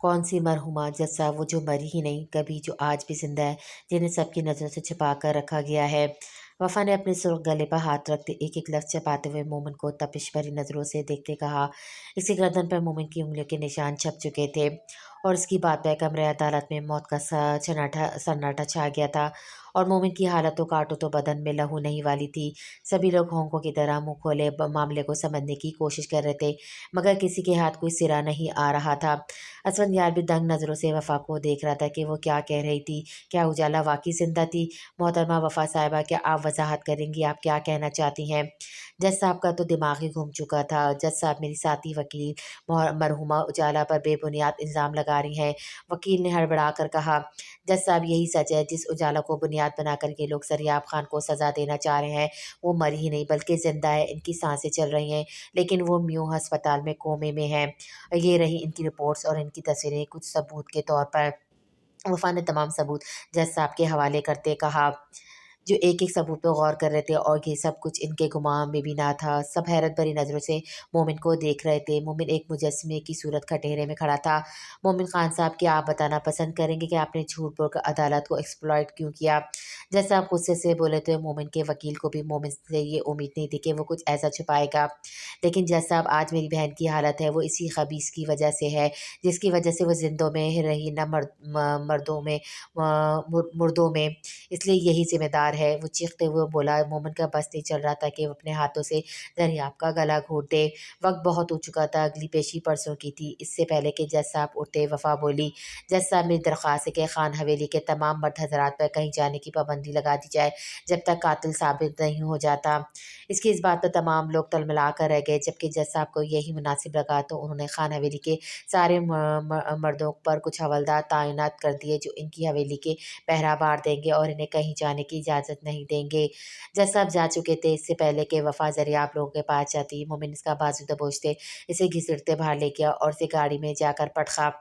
कौन सी मरहुमा जस्सा वो जो मरी ही नहीं कभी, जो आज भी जिंदा है, जिन्हें सबकी नज़रों से छिपा कर रखा गया है। वफा ने अपने सुर्ख गले पर हाथ रखते एक एक लफ्ज चबाते हुए मोमिन को तपिश भरी नज़रों से देखते कहा। इसकी गर्दन पर मोमिन की उंगलियों के निशान छप चुके थे और उसकी बात पर कमरे अदालत में मौत का सन्नाटा छा गया था। और मोमिन की हालत तो काटो तो बदन में लहू नहीं वाली थी। सभी लोग होंकों की तरह मुंह खोले मामले को समझने की कोशिश कर रहे थे, मगर किसी के हाथ कोई सिरा नहीं आ रहा था। असफंद भी दंग नज़रों से वफा को देख रहा था कि वो क्या कह रही थी। क्या उजाला वाकई जिंदा थी? मोहतरमा वफा साहिबा, क्या आप वजाहत करेंगी, आप क्या कहना चाहती हैं? जज साहब का तो दिमाग ही घूम चुका था। जज साहब मेरी साथी वकील मरहुमा उजाला पर बेबुनियाद इल्ज़ाम लगा रही हैं। वकील ने हड़बड़ा कर कहा, जज साहब यही सच है। जिस उजाला को बुनियाद बनाकर के लोग सरियाब खान को सज़ा देना चाह रहे हैं वो मरी ही नहीं बल्कि ज़िंदा है। इनकी सांसें चल रही हैं लेकिन वो म्यूं अस्पताल में कोमे में है। ये रही इनकी रिपोर्ट्स और इनकी तस्वीरें कुछ सबूत के तौर पर। वफा ने तमाम सबूत जज साहब के हवाले करते कहा, जो एक एक सबूत पर गौर कर रहे थे, और ये सब कुछ इनके गुमान में भी ना था। सब हैरत भरी नज़रों से मोमिन को देख रहे थे। मोमिन एक मुजस्मे की सूरत खटेरे में खड़ा था। मोमिन खान साहब, क्या आप बताना पसंद करेंगे कि आपने झूठ बोलकर अदालत को एक्सप्लॉइट क्यों किया? जज साहब गुस्से से बोले थे। मोमिन के वकील को भी मोमिन से ये उम्मीद नहीं थी कि वो कुछ ऐसा छुपाएगा। लेकिन जज साहब, आज मेरी बहन की हालत है वो इसी खबीस की वजह से है, जिसकी वजह से वो जिंदों में रही न मर्दों में मुर्दों में, इसलिए यही जिम्मेदार है। वो चीखते हुए बोला। मोमिन का बस नहीं चल रहा था कि वो अपने हाथों से दरियाब का गला घोट दे। वक्त बहुत हो चुका था। अगली पेशी परसों की थी। इससे पहले कि जज साहब उठते वफा बोली, जज साहब मेरी दरख्वास्त है कि खान हवेली के तमाम मर्द हजरात पर कहीं जाने की पाबंदी लगा दी जाए जब तक कातिल साबित नहीं हो जाता। इसकी इस बात पर तमाम लोग तलमला कर रह गए। जबकि जज साहब को यही मुनासिब लगा तो उन्होंने खान हवेली के सारे मर्दों पर कुछ हवलदार तैनात कर दिए जो इनकी हवेली के पहरा बार देंगे और इन्हें कहीं जाने की इजाज़त नहीं देंगे। जज साहब जा चुके थे इससे पहले कि वफा जरिया आप लोगों के पास जाती। मोमिन इसका बाजू दबोचते इसे घसीटते बाहर ले गया और इसे गाड़ी में जाकर पटखा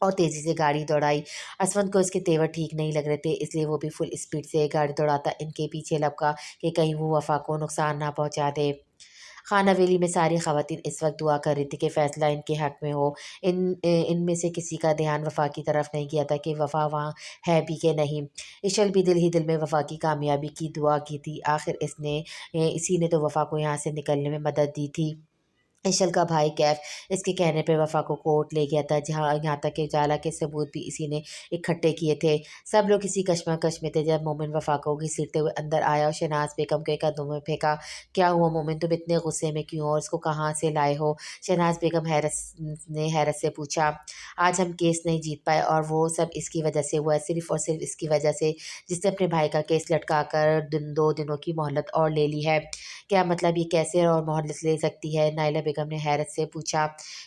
और तेज़ी से गाड़ी दौड़ाई। असफंद को इसके तेवर ठीक नहीं लग रहे थे, इसलिए वो भी फुल स्पीड से गाड़ी दौड़ाता इनके पीछे लपका कि कहीं वो वफा को नुकसान ना पहुंचा दे। खान हवेली में सारी ख़वातीन इस वक्त दुआ कर रही थी कि फ़ैसला इनके हक़ में हो। इनमें से किसी का ध्यान वफ़ा की तरफ नहीं गया था कि वफ़ा वहाँ है भी कि नहीं। इशल भी दिल ही दिल में वफ़ा की कामयाबी की दुआ की थी। आखिर इसी ने तो वफ़ा को यहाँ से निकलने में मदद दी थी। इशल का भाई कैफ इसके कहने पे वफा को कोर्ट ले गया था, जहाँ यहाँ तक कि उजाला के सबूत भी इसी ने इकट्ठे किए थे। सब लोग इसी कश्मकश में थे जब मोमिन वफा को घसीटते हुए अंदर आया और शहनाज बेगम के कदमों में फेंका। क्या हुआ मोमिन, तुम इतने गुस्से में क्यों और इसको कहाँ से लाए हो? शहनाज बेगम हैरत से पूछा। आज हम केस नहीं जीत पाए और वो सब इसकी वजह से हुआ है, सिर्फ और सिर्फ इसकी वजह से, जिसने अपने भाई का केस लटका कर 2 दिनों की मोहलत और ले ली है। क्या मतलब, ये कैसे और मोहलत ले सकती है? नाइला बेगम ने हैरत से पूछा।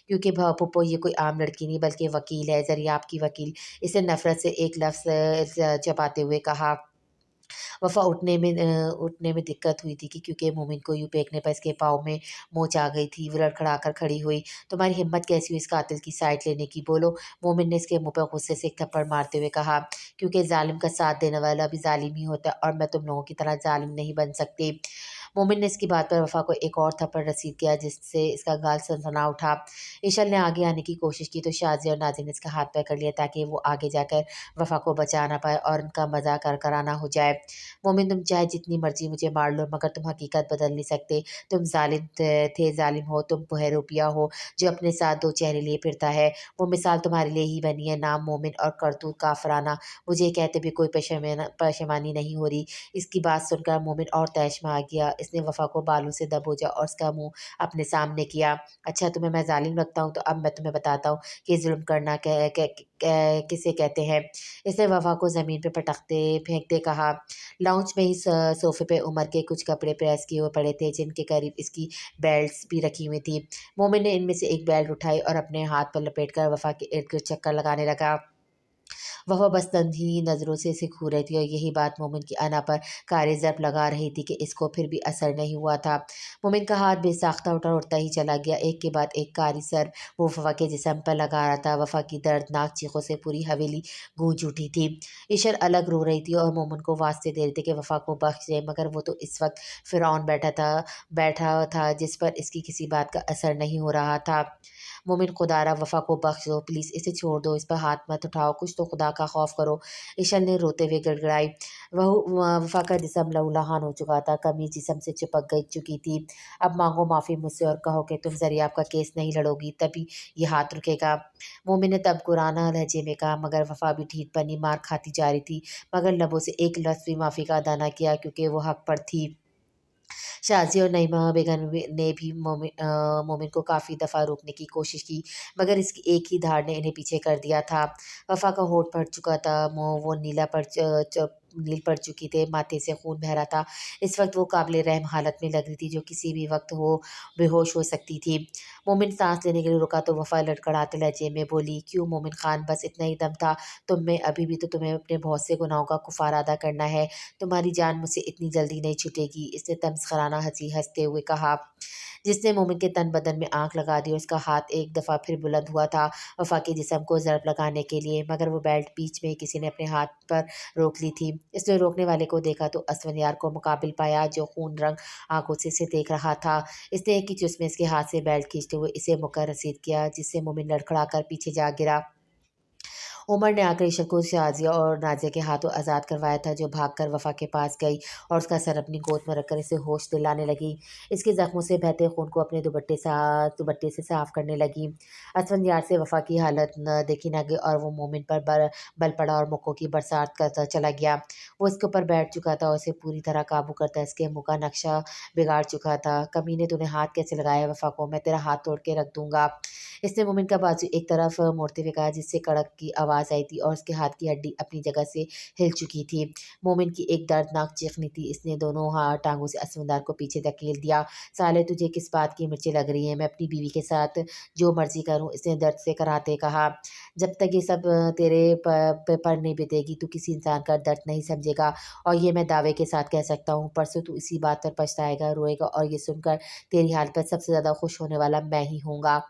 क्योंकि फूफो ये कोई आम लड़की नहीं बल्कि वकील है, जरिए आपकी वकील। इसे नफरत से एक लफ्ज़ चबाते हुए कहा। वफ़ा उठने में दिक्कत हुई थी कि क्योंकि मोमिन को यूँ फेंकने पर इसके पाँव में मोच आ गई थी। वो लड़खड़ा कर खड़ी हुई। तुम्हारी हिम्मत कैसी हुई इस कातिल की साइड लेने की? बोलो। मोमिन ने इसके मुँह पर गुस्से से एक थप्पड़ मारते हुए कहा। क्योंकि ज़ालिम का साथ देने वाला भी ज़ालिम ही होता है और मैं तुम लोगों की तरह ज़ालिम नहीं बन सकती। मोमिन ने इसकी बात पर वफ़ा को एक और थप्पड़ रसीद किया जिससे इसका गाल सनसना उठा। इशल ने आगे आने की कोशिश की तो शाज़िया और नाज़िर ने इसका हाथ पकड़ लिया ताकि वो आगे जाकर वफ़ा को बचा ना पाए और उनका मज़ाक करकराना हो जाए। मोमिन, तुम चाहे जितनी मर्जी मुझे मार लो मगर तुम हकीकत बदल नहीं सकते। तुम जालिम थे, जालिम हो। तुम बहरूपिया हो जो अपने साथ 2 चेहरे लिए फिरता है। वो मिसाल तुम्हारे लिए ही बनी है। नाम मोमिन और करतूत काफराना। मुझे कहते भी कोई पशेमानी नहीं हो रही। इसकी बात सुनकर मोमिन और तैश में आ गया। इसने वफ़ा को बालों से दबोचा और उसका मुँह अपने सामने किया। अच्छा, तुम्हें मैं ज़ालिम लगता हूँ? तो अब मैं तुम्हें बताता हूँ कि ज़ुल्म करना किसे कहते हैं। इसने वफ़ा को ज़मीन पे पटकते फेंकते कहा। लाउंज में ही सोफ़े पे उमर के कुछ कपड़े प्रेस किए हुए पड़े थे जिनके करीब इसकी बेल्ट्स भी रखी हुई थी। मोमिन ने इनमें से एक बेल्ट उठाई और अपने हाथ पर लपेटकर वफ़ा के इर्द गिर्द चक्कर लगाने लगा। वफ़ा बस तन्ही नज़रों से इसे घूर रही थी और यही बात मोमिन की अना पर कारी ज़रब लगा रही थी कि इसको फिर भी असर नहीं हुआ था। मोमिन का हाथ बेसाख्ता उठता ही चला गया। एक के बाद एक कारी ज़रब वो वफ़ा के जिस्म पर लगा रहा था। वफ़ा की दर्दनाक चीखों से पूरी हवेली गूंज उठी थी। ईशर अलग रो रही थी और मोमिन को वास्ते दे रही थी कि वफ़ा को बख्श दे, मगर वो तो इस वक्त फ़िरौन बैठा था जिस पर इसकी किसी बात का असर नहीं हो रहा था। मोमिन खुदारा वफ़ा को बख्श दो, प्लीज़ इसे छोड़ दो, इस पर हाथ मत उठाओ, कुछ तो खुदा का खौफ करो। इशल ने रोते हुए गिड़गिड़ाई। वफ़ा का जिस्म लहूलुहान हो चुका था, कमीज़ जिस्म से चिपक गई चुकी थी। अब मांगो माफ़ी मुझसे और कहो कि तुम ज़रियाब का केस नहीं लड़ोगी, तभी ये हाथ रुकेगा। मोमिन ने तब गुराना लहजे में कहा, मगर वफ़ा भी ढीठ बनी मार खाती जा रही थी, मगर लबों से एक लफ्ज़ भी माफ़ी का अदा न किया, क्योंकि वो हक पर थी। शाज़ी और नईमा बेगम ने भी मोमिन को काफ़ी दफ़ा रोकने की कोशिश की, मगर इसकी एक ही धार ने इन्हें पीछे कर दिया था। वफ़ा का होठ फट चुका था, मुँह वो नील पड़ चुकी थे, माथे से खून बह रहा था। इस वक्त वो काबिल रहम हालत में लग रही थी, जो किसी भी वक्त बेहोश हो सकती थी। मोमिन सांस लेने के लिए रुका तो वफ़ा लड़खड़ाते लहजे में बोली, क्यों मोमिन खान, बस इतना ही दम था तुम में? अभी भी तो तुम्हें अपने बहुत से गुनाहों का कुफारा अदा करना है। तुम्हारी जान मुझसे इतनी जल्दी नहीं छूटेगी, इसने तमस्खराना हंसी हंसते हुए कहा, जिसने मोमिन के तन बदन में आंख लगा दी। और उसका हाथ एक दफ़ा फिर बुलंद हुआ था वफ़ा के जिस्म को ज़रब लगाने के लिए, मगर वो बेल्ट बीच में किसी ने अपने हाथ पर रोक ली थी। इसने रोकने वाले को देखा तो असफंयार को मुकाबिल पाया, जो खून रंग आंखों से इसे देख रहा था। इसने एक ही चुस्क में इसके हाथ से बेल्ट खींचते हुए इसे मुकर रसीद किया, जिससे मोमिन लड़खड़ा कर पीछे जा गिरा। उमर ने आकर ईशर को शाजिया और नाजिया के हाथों आज़ाद करवाया था, जो भागकर वफ़ा के पास गई और उसका सर अपनी गोद में रखकर इसे होश दिलाने लगी। इसके ज़ख्मों से बहते खून को अपने दुपट्टे से साफ करने लगी। असफंयार से वफ़ा की हालत न देखी न गई और वो मोमिन पर बल पड़ा और मुक्कों की बरसात करता चला गया। वो इसके ऊपर बैठ चुका था और उसे पूरी तरह काबू करता इसके मुँह का नक्शा बिगाड़ चुका था। कमीने, तूने हाथ कैसे लगाया वफ़ा को? मैं तेरा हाथ तोड़ के रख दूंगा। इसने मोमिन का बाजू एक तरफ मोड़ते हुए कहा, जिससे कड़क की आवाज़ आई थी और उसके हाथ की हड्डी अपनी जगह से हिल चुकी थी। मोमिन की एक दर्दनाक चीख निकली। इसने दोनों टांगों से असमंदार को पीछे धकेल दिया। साले, तुझे किस बात की मिर्चें लग रही हैं? मैं अपनी बीवी के साथ जो मर्जी करूं, इसने दर्द से कराहते कहा। जब तक ये सब तेरे पर नहीं बीतेगी, तू किसी इंसान का दर्द नहीं समझेगा। और ये मैं दावे के साथ कह सकता हूँ, परसों तू इसी बात पर पछताएगा, रोएगा, और ये सुनकर तेरी हालत पर सबसे ज़्यादा खुश होने वाला मैं ही होऊंगा।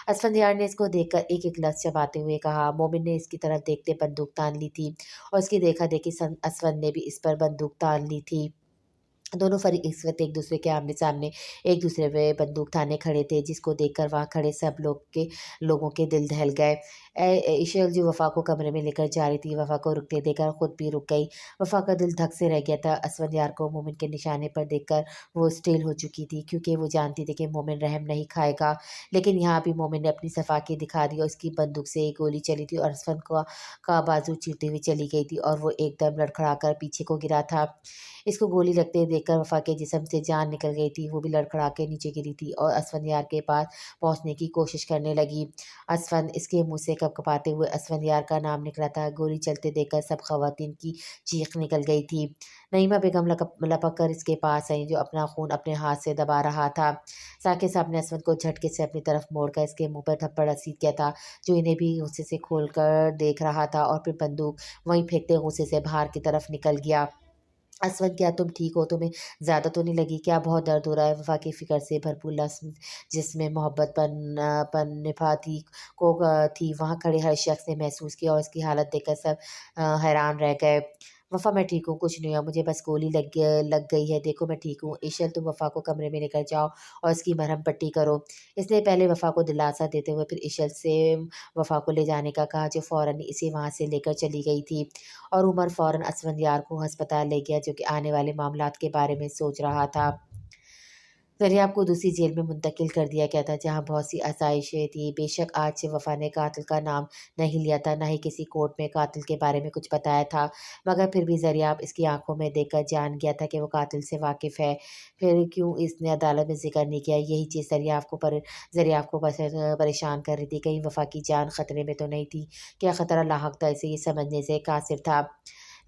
असफंदियार ने इसको देखकर एक एक लफ्ज़ चबाते हुए कहा। मोमिन ने इसकी तरफ देखते बंदूक तान ली थी और इसकी देखा देखी असफंद ने भी इस पर बंदूक तान ली थी। दोनों फरीक इस वक्त एक दूसरे के आमने सामने एक दूसरे पे बंदूक थाने खड़े थे, जिसको देखकर वहाँ खड़े सब लोगों के दिल दहल गए। इशल जो वफ़ा को कमरे में लेकर जा रही थी, वफ़ा को रुकते देखकर खुद भी रुक गई। वफ़ा का दिल धक से रह गया था। असफंयार को मोमिन के निशाने पर देखकर वो स्टिल हो चुकी थी, क्योंकि वो जानती थी कि मोमिन रहम नहीं खाएगा। लेकिन यहाँ भी मोमिन ने अपनी सफाकी दिखा दी और उसकी बंदूक से एक गोली चली थी और असफन का बाजू चीरते हुए चली गई थी और वो एकदम लड़खड़ाकर पीछे को गिरा था। इसको गोली लगते देखकर वफ़ा के जिस्म से जान निकल गई थी। वो भी लड़खड़ा के नीचे गिरी थी और असफंयार के पास पहुंचने की कोशिश करने लगी। असफन, इसके मुंह से कपकपाते हुए असफंयार का नाम निकला था। गोली चलते देखकर सब खवातीन की चीख निकल गई थी। नईमा बेगम लपक कर इसके पास आई, जो अपना खून अपने हाथ से दबा रहा था। साके साहब ने असफन को झटके से अपनी तरफ मोड़कर इसके मुंह पर थप्पड़ रसीद किया था, जो इन्हें भी गुस्से से खोल कर देख रहा था, और फिर बंदूक वहीं फेंकते गुस्से से बाहर की तरफ निकल गया। असवद, क्या तुम ठीक हो? तुम्हें ज़्यादा तो नहीं लगी क्या? बहुत दर्द हो रहा है? वफ़ा की फ़िक्र से भरपूर लफ्ज़ जिसमें मोहब्बत पनपा थी, वहाँ खड़े हर शख्स ने महसूस किया और उसकी हालत देखकर सब हैरान रह गए। वफ़ा, मैं ठीक हूँ, कुछ नहीं हुआ मुझे, बस गोली लग गई है, देखो मैं ठीक हूँ। इशल, तुम वफ़ा को कमरे में लेकर जाओ और उसकी मरहम पट्टी करो। इसने पहले वफ़ा को दिलासा देते हुए फिर इशल से वफ़ा को ले जाने का कहा, जो फ़ौरन इसे वहाँ से लेकर चली गई थी। और उमर फ़ौरन असफंदियार को अस्पताल ले गया, जो कि आने वाले मामलात के बारे में सोच रहा था। ज़रियाब को दूसरी जेल में मुंतकिल कर दिया गया था, जहाँ बहुत सी आसाइशें थीं। बेशक आज से वफ़ा ने कातिल का नाम नहीं लिया था, न ही किसी कोर्ट में कातिल के बारे में कुछ बताया था, मगर फिर भी ज़रियाब इसकी आंखों में देखकर जान गया था कि वो कातिल से वाकिफ़ है। फिर क्यों इसने अदालत में ज़िक्र नहीं किया? यही चीज़ ज़रियाब को परेशान कर रही थी। कहीं वफ़ा की जान ख़तरे में तो नहीं थी? क्या ख़तरा लाहक था, इसे ये समझने से कासिर था।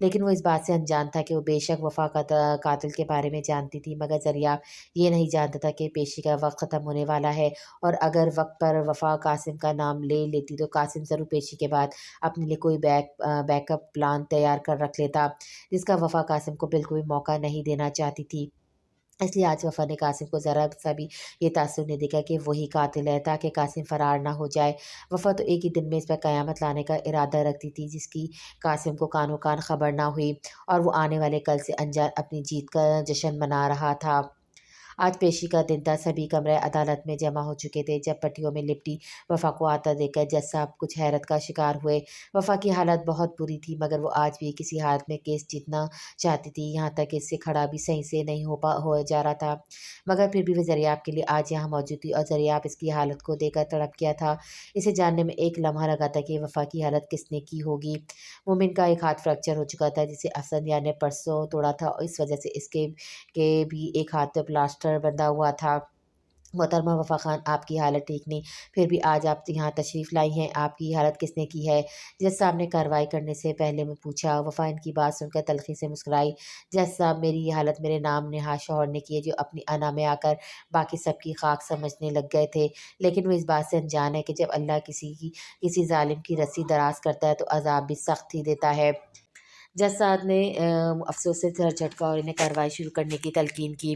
लेकिन वो इस बात से अनजान था कि वो बेशक वफ़ा का कातिल के बारे में जानती थी, मगर ज़रिया ये नहीं जानता था कि पेशी का वक़्त ख़त्म होने वाला है, और अगर वक़्त पर वफ़ा कासिम का नाम ले लेती तो कासिम ज़रूर पेशी के बाद अपने लिए कोई बैकअप प्लान तैयार कर रख लेता, जिसका वफ़ा कासिम को बिल्कुल भी मौका नहीं देना चाहती थी। इसलिए आज वफ़ा ने कासिम को ज़रा-सा भी ये तासुर नहीं दिखा कि वही कातिल है, ताकि कासिम फ़रार ना हो जाए। वफ़ा तो एक ही दिन में इस पर क़यामत लाने का इरादा रखती थी, जिसकी कासिम को कानो-कान ख़बर ना हुई, और वो आने वाले कल से अनजान अपनी जीत का जश्न मना रहा था। आज पेशी का दिन था। सभी कमरे अदालत में जमा हो चुके थे। जब पट्टियों में लिपटी वफ़ा को आता देखकर जज साहब कुछ हैरत का शिकार हुए। वफ़ा की हालत बहुत बुरी थी, मगर वो आज भी किसी हालत में केस जीतना चाहती थी। यहाँ तक कि इससे खड़ा भी सही से नहीं हो जा रहा था। मगर फिर भी वो ज़रियाब के लिए आज यहाँ मौजूद थी, और ज़रियाब इसकी हालत को देखकर तड़प गया था। इसे जानने में एक लम्हा लगा था कि वफ़ा की हालत किसने की होगी। मोमिन का एक हाथ फ्रैक्चर हो चुका था, जिसे अफसन यार ने परसों तोड़ा था, और इस वजह से इसके के भी एक हाथ पे प्लास्टर बंधा हुआ था। मोहतरमा वफ़ा ख़ान, आपकी हालत ठीक नहीं, फिर भी आज आप यहाँ तशरीफ़ लाई हैं, आपकी हालत किसने की है? जज साहब ने कार्रवाई करने से पहले में पूछा। वफ़ा इनकी बात सुनकर तल्ख़ी से मुस्कुराई। जज साहब, मेरी ये हालत मेरे नाम नेहाद शौहर ने की है, जो अपनी अना में आकर बाकी सबकी खाक समझने लग गए थे। लेकिन वो इस बात से अनजान है कि जब अल्लाह किसी ज़ालिम की रस्सी दराज़ करता है तो अज़ाब भी सख्त ही देता है। जज साहब ने अफ़सोस से सर झटका और इन्हें कार्रवाई शुरू करने की तलकीन की।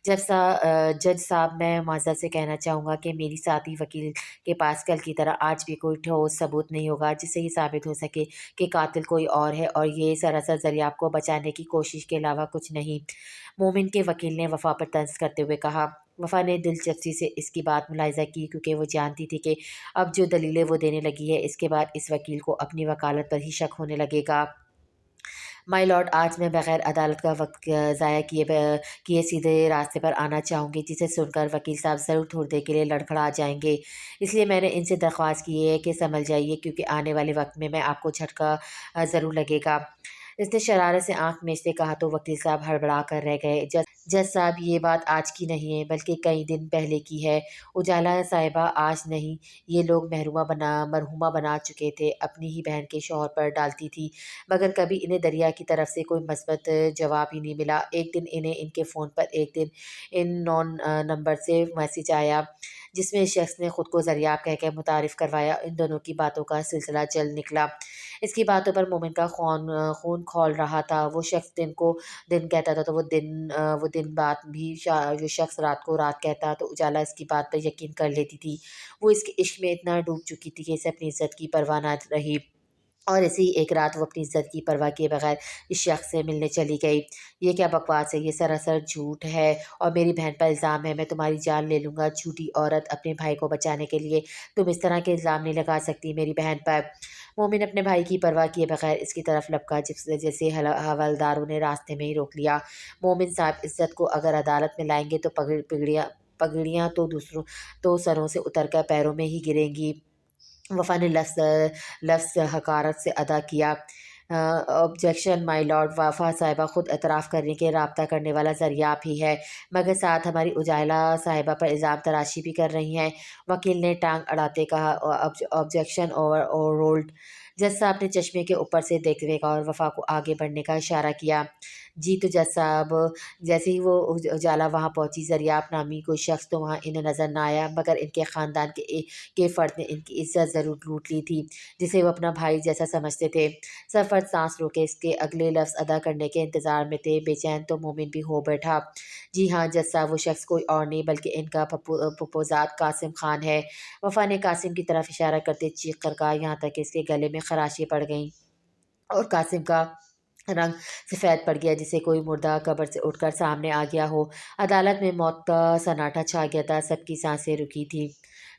जज साहब, मैं मुअज़्ज़ज़ से कहना चाहूँगा कि मेरी साथी वकील के पास कल की तरह आज भी कोई ठोस सबूत नहीं होगा, जिससे ये साबित हो सके कि कातिल कोई और है, और ये सरासर ज़रियाब को बचाने की कोशिश के अलावा कुछ नहीं। मोमिन के वकील ने वफ़ा पर तंज़ करते हुए कहा। वफ़ा ने दिलचस्पी से इसकी बात मुलाहिज़ा की, क्योंकि वो जानती थी कि अब जो दलीलें वो देने लगी है, इसके बाद इस वकील को अपनी वकालत पर ही शक होने लगेगा। माय लॉर्ड, आज मैं बग़ैर अदालत का वक़्त ज़ाया किए सीधे रास्ते पर आना चाहूँगी, जिसे सुनकर वकील साहब ज़रूर थोड़ी देर के लिए लड़खड़ा जाएँगे। इसलिए मैंने इनसे दरख्वास्त की है कि संभल जाइए, क्योंकि आने वाले वक़्त में मैं आपको झटका ज़रूर लगेगा। इसने शरारत से आँख मीचते कहा तो वकील साहब हड़बड़ा कर रह गए। जज साहब, ये बात आज की नहीं है, बल्कि कई दिन पहले की है। उजाला साहिबा आज नहीं, ये लोग मरहुमा बना चुके थे, अपनी ही बहन के शौहर पर डालती थी, मगर कभी इन्हें दरिया की तरफ से कोई मस्बत जवाब ही नहीं मिला। एक दिन इन्हें इनके फ़ोन पर एक दिन इन नॉन नंबर से मैसेज आया, जिसमें इस शख्स ने खुद को ज़रियाब कहकर मुतारिफ़ करवाया। इन दोनों की बातों का सिलसिला चल निकला। इसकी बातों पर मोमिन का खून खौल रहा था। वो शख्स दिन को दिन कहता था, तो वो दिन बात भी जो शख्स रात को रात कहता, तो उजाला इसकी बात पर यकीन कर लेती थी। वो इसके इश्क में इतना डूब चुकी थी कि इसे अपनी इज़्ज़त की परवाह ना रही, और इसी एक रात वो अपनी इज़्ज़त की परवाह किए बगैर इस शख्स से मिलने चली गई। ये क्या बकवास है, ये सरासर झूठ है, और मेरी बहन पर इल्ज़ाम है, मैं तुम्हारी जान ले लूँगा। झूठी औरत, अपने भाई को बचाने के लिए तुम इस तरह के इल्ज़ाम नहीं लगा सकती मेरी बहन पर। मोमिन अपने भाई की परवाह किए बगैर इसकी तरफ लपका, जैसे हवलदारों ने रास्ते में ही रोक लिया। मोमिन साहब, इज़्ज़त को अगर अदालत में लाएँगे तो पगड़ियाँ तो दूसरों तो सरों से उतर कर पैरों में ही गिरेंगी। वफ़ा ने लफ्ज़ हकारत से अदा किया। ऑब्जेक्शन माय लॉर्ड, वफ़ा साहिबा खुद एतराफ़ कर रही कि राब्ता करने वाला ज़रियाब ही है, मगर साथ हमारी उजाला साहिबा पर इल्ज़ाम तराशी भी कर रही हैं। वकील ने टांग अड़ाते कहा। Objection over rolled. जज साहब ने चश्मे के ऊपर से देखते हुए कहा, और वफ़ा को आगे बढ़ने का इशारा किया। जी तो जज साहब, जैसे ही वो उजाला वहाँ पहुँची, ज़रियाब नामी कोई शख्स तो वहाँ इन्हें नज़र ना आया, मगर इनके ख़ानदान के फ़र्द ने इनकी इज़्ज़त ज़रूर लूट ली थी, जिसे वो अपना भाई जैसा समझते थे। सब फ़र्द सांस रोके इसके अगले लफ्ज़ अदा करने के इंतज़ार में थे। बेचैन तो मोमिन भी हो बैठा। जी हाँ जज साहब, वो शख्स कोई और नहीं बल्कि इनका फुफोज़ाद कासिम ख़ान है। वफ़ा ने कासिम की तरफ इशारा करते चीख कर कहा, यहाँ तक कि इसके गले में खराशें पड़ गईं, और कासिम का रंग सफ़ेद पड़ गया, जिसे कोई मुर्दा कब्र से उठकर सामने आ गया हो। अदालत में मौत का सन्नाटा छा गया था। सबकी सांसें रुकी थी।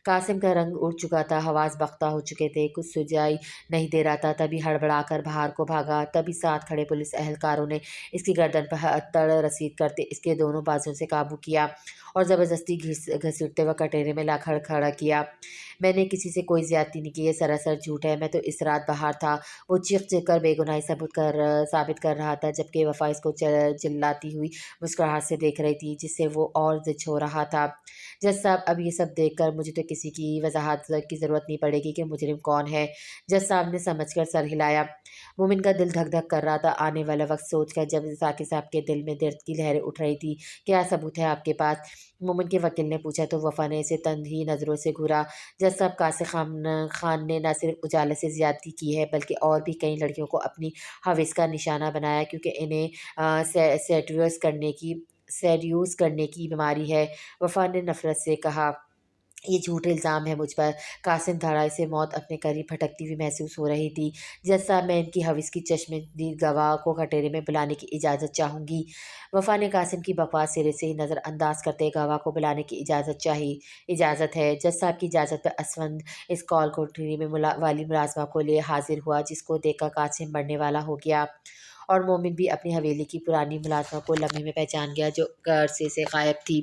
कासिम का रंग उड़ चुका था, हवास बख्ता हो चुके थे, कुछ सुझाई नहीं दे रहा था। तभी हड़बड़ाकर बाहर को भागा। तभी साथ खड़े पुलिस एहलकारों ने इसकी गर्दन पर हथौड़ रसीद करते इसके दोनों बाजुओं से काबू किया, और ज़बरदस्ती घसीटते हुए कटोरे में ला खड़ा किया। मैंने किसी से कोई ज़्यादती नहीं की, ये सरासर झूठ है। मैं तो इस रात बाहर था। वो चीख-चीख कर बेगुनाही साबित कर रहा था, जबकि वफ़ा इसको चिल्लाती हुई मुस्कुराहट से देख रही थी, जिससे वो और ज़िद हो रहा था। जज साहब, अब ये सब देखकर मुझे तो किसी की वजाहत की ज़रूरत नहीं पड़ेगी कि मुजरिम कौन है। जज साहब ने समझ कर सर हिलाया। मोमिन का दिल धक धक कर रहा था आने वाला वक्त सोचकर। जब साकिब साहब के दिल में दर्द की लहरें उठ रही थी। क्या सबूत है आपके पास? मोमिन के वकील ने पूछा तो वफा ने इसे तंजी नज़रों से घूरा। जज साहब कासिम खान ने न सिर्फ उजाला से ज़्यादती की है बल्कि और भी कई लड़कियों को अपनी हविस का निशाना बनाया, क्योंकि इन्हें सेड्यूस करने की बीमारी है। वफा ने नफरत से कहा, ये झूठे इल्ज़ाम है मुझ पर। कासिम धड़ा से मौत अपने करीब भटकती हुई महसूस हो रही थी। जज साहब, मैं इनकी हविस की चश्मदीद गवाह को कटहरे में बुलाने की इजाज़त चाहूँगी। वफा ने कासिम की बकवास सिरे से ही नज़रअंदाज करते गवाह को बुलाने की इजाज़त है। जज साहब की इजाज़त पर असफंद इस कॉल कोठरी में वाली मुलाजमा को लिए हाजिर हुआ, जिसको देखकर कासिम मरने वाला हो गया। और मोमिन भी अपनी हवेली की पुरानी मुलाजमा को लम्हे में पहचान गया, जो अरसे से गायब थी।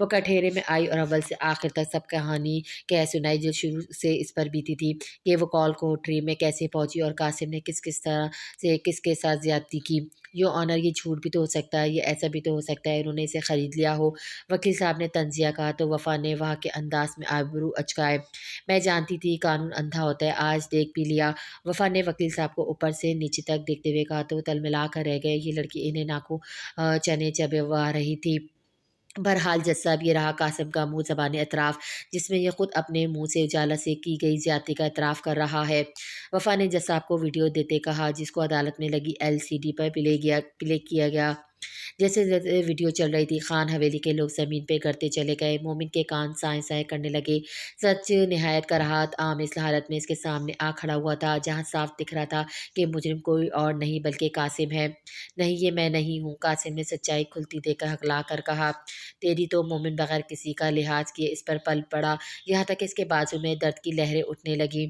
वो कठेरे में आई और अव्वल से आखिर तक सब कहानी कह सुनाई, जो शुरू से इस पर बीती थी कि वो कॉल कोठरी में कैसे पहुंची और कासिम ने किस तरह से किसके साथ ज्यादती की। यो ऑनर, ये झूठ भी तो हो सकता है, ये ऐसा भी तो हो सकता है उन्होंने इसे ख़रीद लिया हो। वकील साहब ने तंजिया कहा तो वफा ने वहाँ के अंदाज में आबरू अचकाए। मैं जानती थी कानून अंधा होता है, आज देख भी लिया। वफा ने वकील साहब को ऊपर से नीचे तक देखते हुए कहा तो वो तलमिला कर रह गए। ये लड़की इन्हें नाकू चने चबवा रही थी। बहरहाल जज साहब, ये रहा कासिम का मुंह ज़बानी एतराफ़, जिसमें यह खुद अपने मुंह से उजाला से की गई ज़्यादती का एतराफ़ कर रहा है। वफा ने जज साहब को वीडियो देते कहा, जिसको अदालत में लगी LCD पर प्ले किया गया। जैसे जैसे वीडियो चल रही थी, खान हवेली के लोग ज़मीन पे गिरते चले गए। मोमिन के कान साए साए करने लगे। सच निहायत कराहत आम इस हालत में इसके सामने आ खड़ा हुआ था, जहाँ साफ दिख रहा था कि मुजरिम कोई और नहीं बल्कि कासिम है। नहीं, ये मैं नहीं हूँ, कासिम ने सच्चाई खुलती देखकर हकला कर कहा। तेरी तो मोमिन बगैर किसी का लिहाज किए इस पर पल पड़ा, यहाँ तक इसके बाजू में दर्द की लहरें उठने लगी।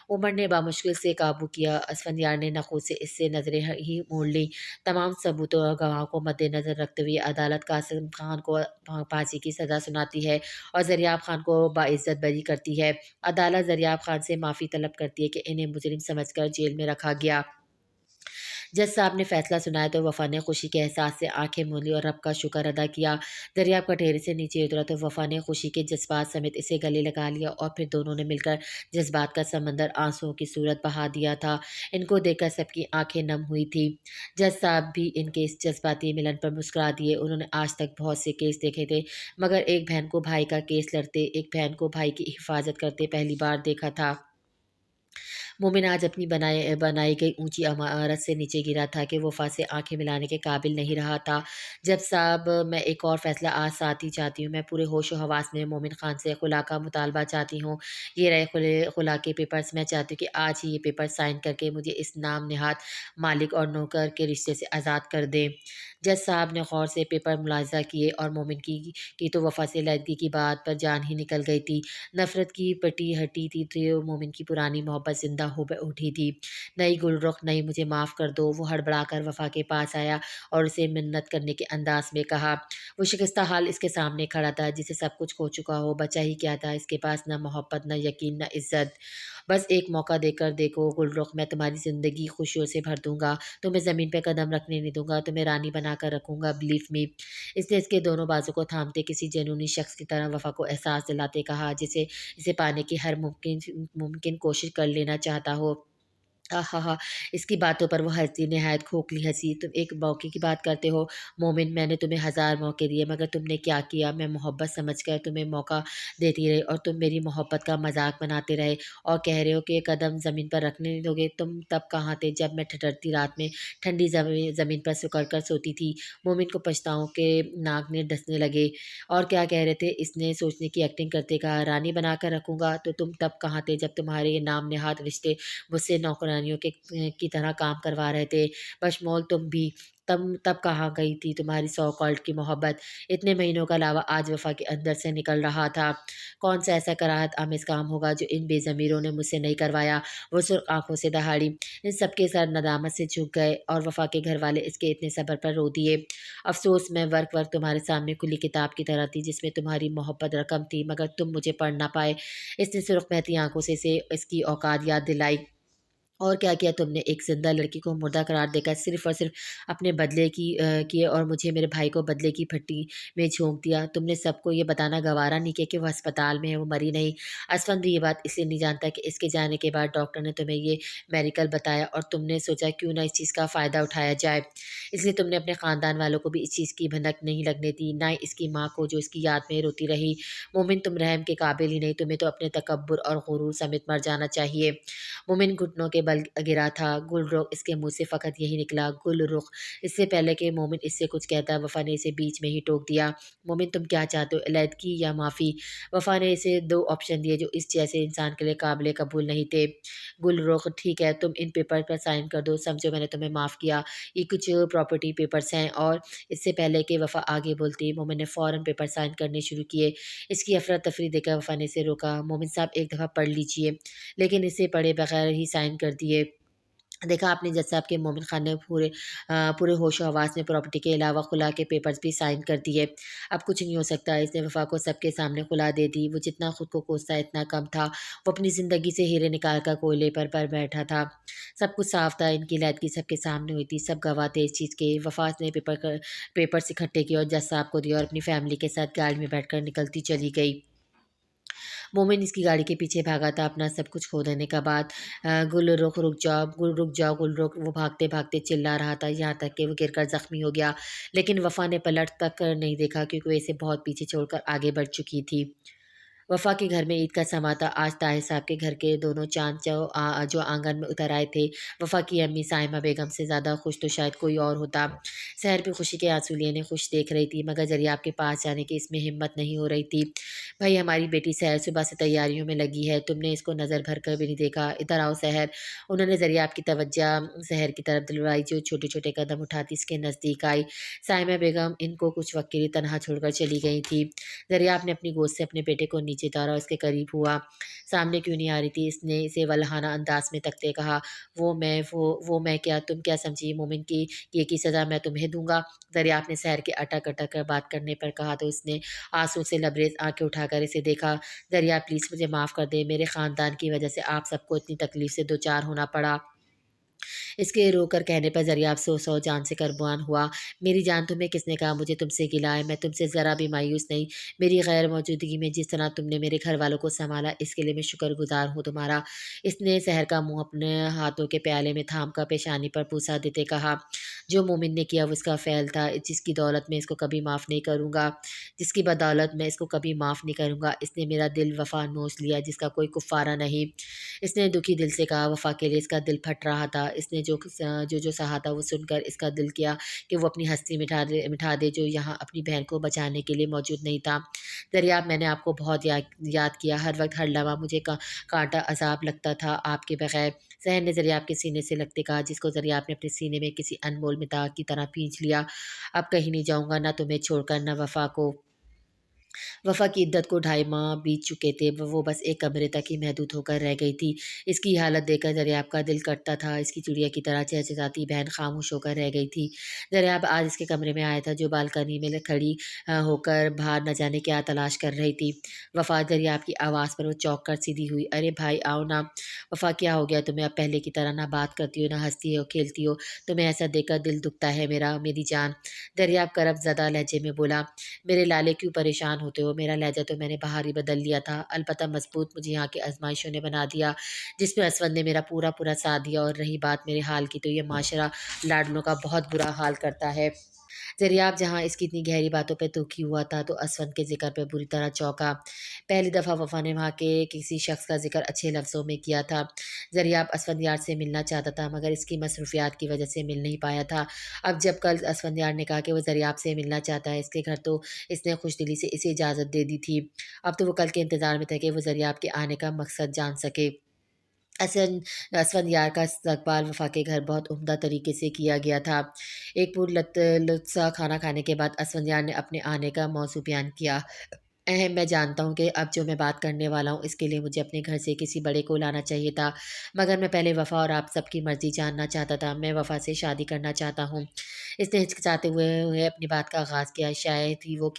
उमर ने बामुश्किल से काबू किया। असफंदियार ने नखों से इससे नजरें ही मोड़ ली। तमाम सबूतों और गवाहों को मद्देनजर रखते हुए अदालत कासिम खान को फांसी की सज़ा सुनाती है और जरियाब खान को बाइज्जत बरी करती है। अदालत जरियाब खान से माफ़ी तलब करती है कि इन्हें मुजरिम समझकर जेल में रखा गया। जज साहब ने फैसला सुनाया तो वफा ने खुशी के एहसास से आंखें मूंदी और रब का शुक्र अदा किया। दरिया कटहरे से नीचे उतरा तो वफा ने खुशी के जज्बात समेत इसे गले लगा लिया और फिर दोनों ने मिलकर जज्बात का समंदर आंसुओं की सूरत बहा दिया था। इनको देखकर सबकी आंखें नम हुई थी। जज साहब भी इनके इस जज्बाती मिलन पर मुस्कुरा दिए। उन्होंने आज तक बहुत से केस देखे थे, मगर एक बहन को भाई का केस लड़ते, एक बहन को भाई की हिफाजत करते पहली बार देखा था। मोमिन आज अपनी बनाई गई ऊंची इमारत से नीचे गिरा था कि वफा से आंखें मिलाने के काबिल नहीं रहा था। जब साहब, मैं एक और फैसला आज साथ ही चाहती हूँ। मैं पूरे होश व हवास में मोमिन खान से खुला का मुतालबा चाहती हूँ। ये रहे खुला के पेपर्स। मैं चाहती हूँ कि आज ही ये पेपर साइन करके मुझे इस नाम निहाद मालिक और नौकर के रिश्ते से आज़ाद कर दें। जज साहब ने गौर से पेपर मुलाजा किए और मोमिन की तो वफा से लड़की की बात पर जान ही निकल गई थी। नफरत की पट्टी हटी थी तो मोमिन की पुरानी मोहब्बत जिंदा हो उठी थी। नई गुलरुख, नहीं मुझे माफ़ कर दो। वो हड़बड़ाकर वफा के पास आया और उसे मिन्नत करने के अंदाज में कहा। वो शिकस्ता हाल इसके सामने खड़ा था, जिसे सब कुछ खो चुका हो। बचा ही क्या था इसके पास? न मोहब्बत, न यकीन, न इज्जत। बस एक मौका देकर देखो गुलरुख, मैं तुम्हारी ज़िंदगी खुशियों से भर दूंगा। तुम्हें ज़मीन पे कदम रखने नहीं दूंगा, तुम्हें रानी बना कर रखूंगा, बिलीव मी। इसने इसके दोनों बाजू को थामते किसी जनूनी शख्स की तरह वफा को एहसास दिलाते कहा, जिसे इसे पाने की हर मुमकिन मुमकिन कोशिश कर लेना चाहता हो। आहा! इसकी बातों पर वो हँसी, निहायत खोखली हँसी। तुम एक मौके की बात करते हो मोमिन, मैंने तुम्हें 1000 मौके दिए, मगर तुमने क्या किया? मैं मोहब्बत समझकर तुम्हें मौका देती रही और तुम मेरी मोहब्बत का मज़ाक बनाते रहे और कह रहे हो कि कदम ज़मीन पर रखने नहीं दोगे। तुम तब कहाँ थे जब मैं ठठरती रात में ठंडी ज़मीन पर सिकुड़ कर सोती थी? मोमिन को पछताओं के नाक में डसने लगे। और क्या कह रहे थे? इसने सोचने की एक्टिंग करते कहा, रानी बनाकर रखूँगा, तो तुम तब कहाँ थे जब तुम्हारे ये नाम नेहाद रिश्ते मुझसे नौकरानियों के की तरह काम करवा रहे थे? बशमौल तुम भी। तब कहाँ गई थी तुम्हारी सो कॉल्ड की मोहब्बत? इतने महीनों का लावा आज वफ़ा के अंदर से निकल रहा था। कौन सा ऐसा कराहत आमेज़ काम होगा जो इन बेज़मीरों ने मुझसे नहीं करवाया? वो सुर्ख़ आँखों से दहाड़ी। इन सब के सर नदामत से झुक गए और वफ़ा के घरवाले इसके इतने सब्र पर रो दिए। अफ़सोस, मैं वर्क वर्क तुम्हारे सामने खुली किताब की तरह थी, जिसमें तुम्हारी मोहब्बत रकम थी, मगर तुम मुझे पढ़ ना पाए। इसने सुर्ख़ बहती आँखों से इसे इसकी औकात याद दिलाई। اور کیا کیا تم نے ایک زندہ لڑکی کو مردہ قرار دے کر صرف اور صرف اپنے بدلے کی کیے اور مجھے میرے بھائی کو بدلے کی پھٹی میں جھونک دیا۔ تم نے سب کو یہ بتانا گوارا نہیں کیا کہ وہ ہسپتال میں ہے، وہ مری نہیں۔ اسفند بھی یہ بات اس لیے نہیں جانتا کہ اس کے جانے کے بعد ڈاکٹر نے تمہیں یہ میڈیکل بتایا اور تم نے سوچا کیوں نہ اس چیز کا فائدہ اٹھایا جائے، اس لیے تم نے اپنے خاندان والوں کو بھی اس چیز کی بھنک نہیں لگنے دی، نہ ہی اس کی ماں کو جو اس کی یاد میں روتی رہی۔ مومن تم رحم کے قابل ہی نہیں، تمہیں تو اپنے تکبر اور غرور سمیت مر جانا چاہیے۔ مومن گھٹنوں کے بل گرا تھا۔ گل رخ، اس کے منہ سے فقط یہی نکلا، گل رخ۔ اس سے پہلے کہ مومن اس سے کچھ کہتا وفا نے اسے بیچ میں ہی ٹوک دیا۔ مومن تم کیا چاہتے ہو، علیحدگی یا معافی؟ وفا نے اسے دو آپشن دیے جو اس جیسے انسان کے لیے قابل قبول نہیں تھے۔ گل رخ، ٹھیک ہے تم ان پیپر پر سائن کر دو، سمجھو میں نے تمہیں معاف کیا، یہ کچھ پراپرٹی پیپرز ہیں۔ اور اس سے پہلے کہ وفا آگے بولتی مومن نے فوراً پیپر سائن کرنے شروع کیے۔ اس کی افراتفری دیکھ کر وفا نے اسے روکا۔ مومن صاحب ایک دفعہ پڑھ لیجئے، لیکن اسے پڑھے بغیر ہی سائن کر دیے۔ دیکھا آپ نے جج صاحب کہ مومن خان نے پورے ہوش و حواس میں پراپرٹی کے علاوہ خلا کے پیپرز بھی سائن کر دیے۔ اب کچھ نہیں ہو سکتا، اس نے وفا کو سب کے سامنے خلا دے دی۔ وہ جتنا خود کو کوستا اتنا کم تھا، وہ اپنی زندگی سے ہیرے نکال کر کوئلے پر بیٹھا تھا۔ سب کچھ صاف تھا، ان کی علیحدگی سب کے سامنے ہوئی تھی، سب گواہ تھے اس چیز کے۔ وفا نے پیپرز اکٹھے کیے اور جج صاحب کو دیا اور اپنی فیملی کے ساتھ گاڑی میں بیٹھ کر نکلتی چلی گئی۔ مومن اس کی گاڑی کے پیچھے بھاگا تھا اپنا سب کچھ کھو دینے کا بعد۔ گل رخ رک جاؤ، گل رک جاؤ، گل رخ، وہ بھاگتے بھاگتے چلا رہا تھا یہاں تک کہ وہ گر کر زخمی ہو گیا، لیکن وفا نے پلٹ تک نہیں دیکھا کیونکہ وہ اسے بہت پیچھے چھوڑ کر آگے بڑھ چکی تھی۔ وفا کے گھر میں عید کا سما تھا۔ آج طاہر صاحب کے گھر کے دونوں چاند جو آنگن میں اتر آئے تھے، وفا کی امی سائمہ بیگم سے زیادہ خوش تو شاید کوئی اور ہوتا۔ سحر بھی خوشی کے آنسو لیے خوش دیکھ رہی تھی، مگر ذریعہ کے پاس جانے کی اس میں ہمت نہیں ہو رہی تھی۔ بھائی ہماری بیٹی سحر صبح سے تیاریوں میں لگی ہے، تم نے اس کو نظر بھر کر بھی نہیں دیکھا، ادھر آؤ سحر۔ انہوں نے ذریعہ کی توجہ سحر کی طرف دلوائی جو چھوٹے چھوٹے قدم اٹھاتی اس کے نزدیک آئی۔ سائمہ بیگم ان کو کچھ وقت کے لیے تنہا چھوڑ کر چلی گئی تھی۔ ذریعہ نے اپنی گود سے اپنے بیٹے کو نیچے اتارا اور اس کے قریب ہوا۔ سامنے کیوں نہیں آ رہی تھی، اس نے اسے ولہانہ انداز میں تکتے کہا۔ وہ میں کیا، تم کیا سمجھی مومن کی یہ کی سزا میں تمہیں دوں گا؟ ذریعہ نے سحر کے اٹک اٹک کر بات کرنے پر کہا تو اس نے آنسو سے لبریز آنکھیں اٹھا کر اسے دیکھا۔ ذریعہ پلیز مجھے معاف کر دے، میرے خاندان کی وجہ سے آپ سب کو اتنی تکلیف سے دوچار ہونا پڑا۔ اس کے رو کر کہنے پر ذریعہ سو جان سے قربان ہوا۔ میری جان تمہیں کس نے کہا مجھے تم سے گلہ ہے، میں تم سے ذرا بھی مایوس نہیں۔ میری غیر موجودگی میں جس طرح تم نے میرے گھر والوں کو سنبھالا اس کے لیے میں شکر گزار ہوں تمہارا۔ اس نے سحر کا منہ اپنے ہاتھوں کے پیالے میں تھام کر پیشانی پر پوسا دیتے کہا، جو مومن نے کیا وہ اس کا فعل تھا، جس کی دولت میں اس کو کبھی معاف نہیں کروں گا، جس کی بدولت میں اس کو کبھی معاف نہیں کروں گا۔ اس نے میرا دل وفا نوچ لیا جس کا کوئی کفارہ نہیں۔ اس نے دکھی دل سے کہا، وفا کے لیے اس کا دل پھٹ رہا تھا۔ اس نے جو سہا تھا وہ سن کر اس کا دل کیا کہ وہ اپنی ہستی مٹا دے جو یہاں اپنی بہن کو بچانے کے لیے موجود نہیں تھا۔ دریاب میں نے آپ کو بہت یاد کیا، ہر وقت ہر لمحہ مجھے کانٹا عذاب لگتا تھا آپ کے بغیر۔ سحر نے دریاب کے سینے سے لگتے کہا، جس کو دریاب نے اپنے سینے میں کسی انمول متاع کی طرح کھینچ لیا۔ اب کہیں نہیں جاؤں گا، نہ تمہیں چھوڑ کر نہ وفا کو۔ وفا کی عدت کو 2.5 ماہ بیت چکے تھے، وہ بس ایک کمرے تک ہی محدود ہو کر رہ گئی تھی۔ اس کی حالت دیکھ کر دریاب کا دل کٹتا تھا، اس کی چڑیا کی طرح چہچہاتی بہن خاموش ہو کر رہ گئی تھی۔ دریاب آج اس کے کمرے میں آیا تھا جو بالکنی میں کھڑی ہو کر باہر نہ جانے کیا تلاش کر رہی تھی۔ وفا، دریاب کی آواز پر وہ چونک کر سیدھی ہوئی، ارے بھائی آؤ نا۔ وفا کیا ہو گیا تمہیں، اب پہلے کی طرح نہ بات کرتی ہو نہ ہنستی ہو کھیلتی ہو، تمہیں ایسا دیکھ کر دل دکھتا ہے میری جان۔ دریاب کرب زدہ لہجے میں بولا، میرے لالے کیوں پریشان ہوتے ہو، میرا لہجہ تو میں نے باہر ہی بدل لیا تھا، البتہ مضبوط مجھے یہاں کی آزمائشوں نے بنا دیا جس میں اسود نے میرا پورا ساتھ دیا، اور رہی بات میرے حال کی تو یہ معاشرہ لاڈلوں کا بہت برا حال کرتا ہے۔ دریاب جہاں اس کی اتنی گہری باتوں پہ دکھی ہوا تھا تو اسود کے ذکر پہ بری طرح چونکا۔ پہلی دفعہ وفا نے وہاں کے کسی شخص کا ذکر اچھے لفظوں میں کیا تھا۔ دریاب اسفندیار سے ملنا چاہتا تھا مگر اس کی مصروفیات کی وجہ سے مل نہیں پایا تھا۔ اب جب کل اسفندیار نے کہا کہ وہ دریاب سے ملنا چاہتا ہے اس کے گھر تو اس نے خوش دلی سے اسے اجازت دے دی تھی۔ اب تو وہ کل کے انتظار میں تھا کہ وہ دریاب کے آنے کا مقصد جان سکے۔ اسفندیار کا استقبال وفا کے گھر بہت عمدہ طریقے سے کیا گیا تھا۔ ایک لطف سا کھانا کھانے کے بعد اسفندیار نے اپنے آنے کا موضوع بیان کیا۔ اہم میں جانتا ہوں کہ اب جو میں بات کرنے والا ہوں اس کے لیے مجھے اپنے گھر سے کسی بڑے کو لانا چاہیے تھا، مگر میں پہلے وفا اور آپ سب کی مرضی جاننا چاہتا تھا۔ میں وفا سے شادی کرنا چاہتا ہوں۔ اس نے ہچکچاتے ہوئے اپنی بات کا آغاز کیا۔ شاید ہی وہ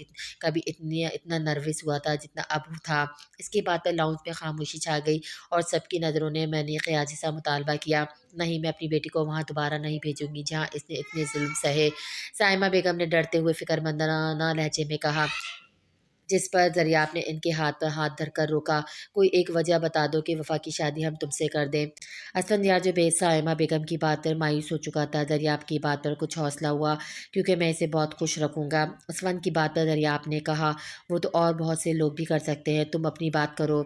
کبھی اتنا نروس ہوا تھا جتنا اب تھا۔ اس کی بات پر لاؤنج میں خاموشی چھا گئی اور سب کی نظروں نے میں نے قیاسی سا مطالبہ کیا۔ نہیں، میں اپنی بیٹی کو وہاں دوبارہ نہیں بھیجوں گی جہاں اس نے اتنے ظلم سہے۔ سائمہ بیگم نے ڈرتے ہوئے فکرمندانہ لہجے میں کہا، جس پر دریافت نے ان کے ہاتھ پر ہاتھ دھر کر روکا۔ کوئی ایک وجہ بتا دو کہ وفا کی شادی ہم تم سے کر دیں۔ اسفندیار جو بے سائمہ بیگم کی بات پر مایوس ہو چکا تھا، دریافت کی بات پر کچھ حوصلہ ہوا، کیونکہ میں اسے بہت خوش رکھوں گا۔ اسفند کی بات پر دریافت نے کہا، وہ تو اور بہت سے لوگ بھی کر سکتے ہیں، تم اپنی بات کرو۔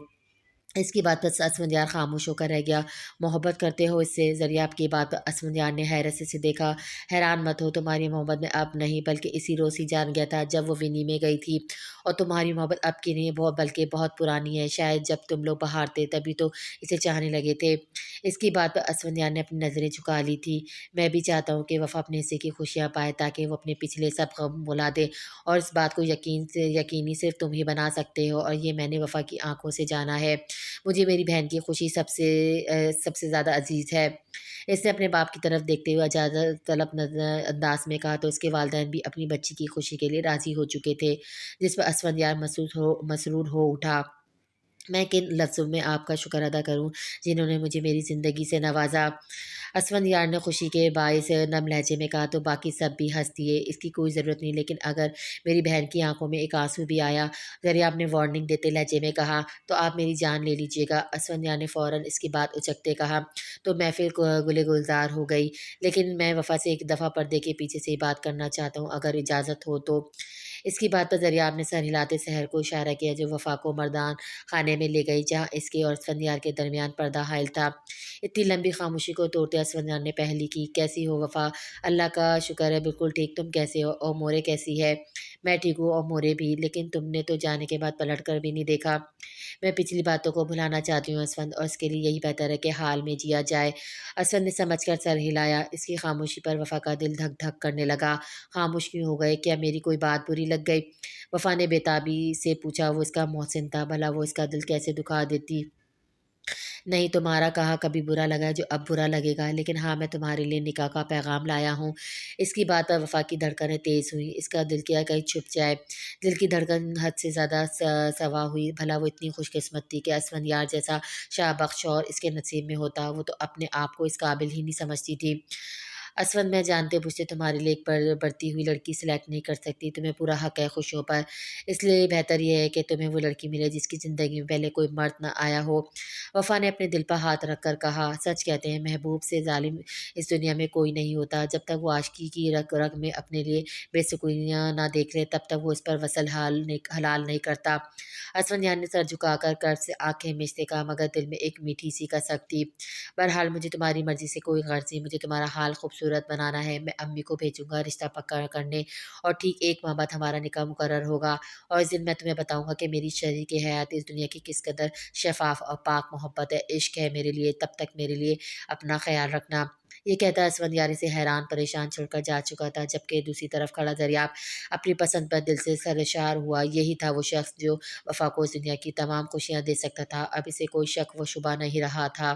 اس کی بات پر اسفندیار خاموش ہو کر رہ گیا۔ محبت کرتے ہو اس سے؟ دریافت کی بات پر اسفندیار نے حیرت سے دیکھا۔ حیران مت ہو، تمہاری محبت میں اب نہیں بلکہ اسی روز ہی جان گیا تھا جب وہ ونی میں گئی تھی، اور تمہاری محبت اب کی نہیں بلکہ بہت پرانی ہے۔ شاید جب تم لوگ باہر تھے تبھی تو اسے چاہنے لگے تھے۔ اس کی بات پر اسفندیار نے اپنی نظریں جھکا لی تھی۔ میں بھی چاہتا ہوں کہ وفا اپنے حصے کی خوشیاں پائے تاکہ وہ اپنے پچھلے سب غم بھلا دے، اور اس بات کو یقینی صرف تم ہی بنا سکتے ہو، اور یہ میں نے وفا کی آنکھوں سے جانا ہے۔ مجھے میری بہن کی خوشی سب سے زیادہ عزیز ہے۔ اس نے اپنے باپ کی طرف دیکھتے ہوئے اجازت طلب انداز میں کہا، تو اس کے والدین بھی اپنی بچی کی خوشی کے لیے راضی ہو چکے تھے، جس پر اسفندیار مسرور ہو اٹھا۔ میں کن لفظوں میں آپ کا شکر ادا کروں جنہوں نے مجھے میری زندگی سے نوازا؟ اسفندیار نے خوشی کے باعث نم لہجے میں کہا، تو باقی سب بھی ہنس دیے، اس کی کوئی ضرورت نہیں، لیکن اگر میری بہن کی آنکھوں میں ایک آنسو بھی آیا، دریافت نے وارننگ دیتے لہجے میں کہا، تو آپ میری جان لے لیجیے گا۔ اسفندیار نے فوراً اس کی بات اچکتے کہا، تو محفل گلے گلزار ہو گئی، لیکن میں وفا سے ایک دفعہ پردے کے پیچھے سے ہی بات کرنا چاہتا ہوں، اگر اجازت ہو تو۔ اس کی بات پر دریافت نے سر ہلاتے سحر کو اشارہ کیا، جو وفا کو مردان خانے میں لے گئی جہاں اس کے اور اسفندیار کے درمیان پردہ حائل تھا۔ اتنی لمبی خاموشی کو توڑتے اسفندیار نے پہلی کی، کیسی ہو وفا؟ اللہ کا شکر ہے بالکل ٹھیک، تم کیسے ہو؟ اور مورے کیسی ہے؟ میں ٹھیک ہوں، اور مورے بھی، لیکن تم نے تو جانے کے بعد پلٹ کر بھی نہیں دیکھا۔ میں پچھلی باتوں کو بھلانا چاہتی ہوں اسفند، اور اس کے لیے یہی بہتر ہے کہ حال میں جیا جائے۔ اسفند نے سمجھ کر سر ہلایا۔ اس کی خاموشی پر وفا کا دل دھک دھک کرنے لگا۔ خاموش کیوں ہو گئے؟ کیا میری کوئی بات بری لگ گئی؟ وفا نے بےتابی سے پوچھا، وہ اس کا محسن تھا، بھلا وہ اس کا دل کیسے دکھا دیتی؟ نہیں، تمہارا کہا کبھی برا لگا جو اب برا لگے گا، لیکن ہاں، میں تمہارے لیے نکاح کا پیغام لایا ہوں۔ اس کی بات پر وفا کی دھڑکنیں تیز ہوئیں۔ اس کا دل کیا کہیں چھپ جائے؟ دل کی دھڑکن حد سے زیادہ سوا ہوئی۔ بھلا وہ اتنی خوش قسمت تھی کہ اسفندیار جیسا شاہ بخش شوہر اس کے نصیب میں ہوتا؟ وہ تو اپنے آپ کو اس قابل ہی نہیں سمجھتی تھی۔ اسفند، میں جانتے بوجھتے تمہارے لیے ایک بڑھتی ہوئی لڑکی سلیکٹ نہیں کر سکتی، تمہیں پورا حق ہے خوشیوں پر، اس لیے بہتر یہ ہے کہ تمہیں وہ لڑکی ملے جس کی زندگی میں پہلے کوئی مرد نہ آیا ہو۔ وفا نے اپنے دل پر ہاتھ رکھ کر کہا، سچ کہتے ہیں محبوب سے ظالم اس دنیا میں کوئی نہیں ہوتا، جب تک وہ عاشقی کی رگ رگ میں اپنے لیے بے سکونیاں نہ دیکھ لے تب تک وہ اس پر وصل حلال نہیں کرتا۔ اسفندیار نے سر جھکا کر کرب سے آنکھیں میچتے کہا، مگر دل میں ایک میٹھی سی کسک تھی۔ بہرحال مجھے تمہاری مرضی سے کوئی غرض نہیں، مجھے تمہارا حال خوبصورت بنانا ہے۔ میں امی کو بھیجوں گا رشتہ پکا کرنے، اور ٹھیک 1 ماہ بعد ہمارا نکاح مقرر ہوگا، اور اس دن میں تمہیں بتاؤں گا کہ میری شریک حیات اس دنیا کی کس قدر شفاف اور پاک محبت ہے، عشق ہے میرے لیے، تب تک میرے لیے اپنا خیال رکھنا۔ یہ کہتا اسفندیار سے حیران پریشان چھوڑ کر جا چکا تھا، جبکہ دوسری طرف کھڑا دریافت اپنی پسند پر دل سے سرشار ہوا۔ یہی تھا وہ شخص جو وفا کو اس دنیا کی تمام خوشیاں دے سکتا تھا، اب اسے کوئی شک و شبہ نہیں رہا تھا۔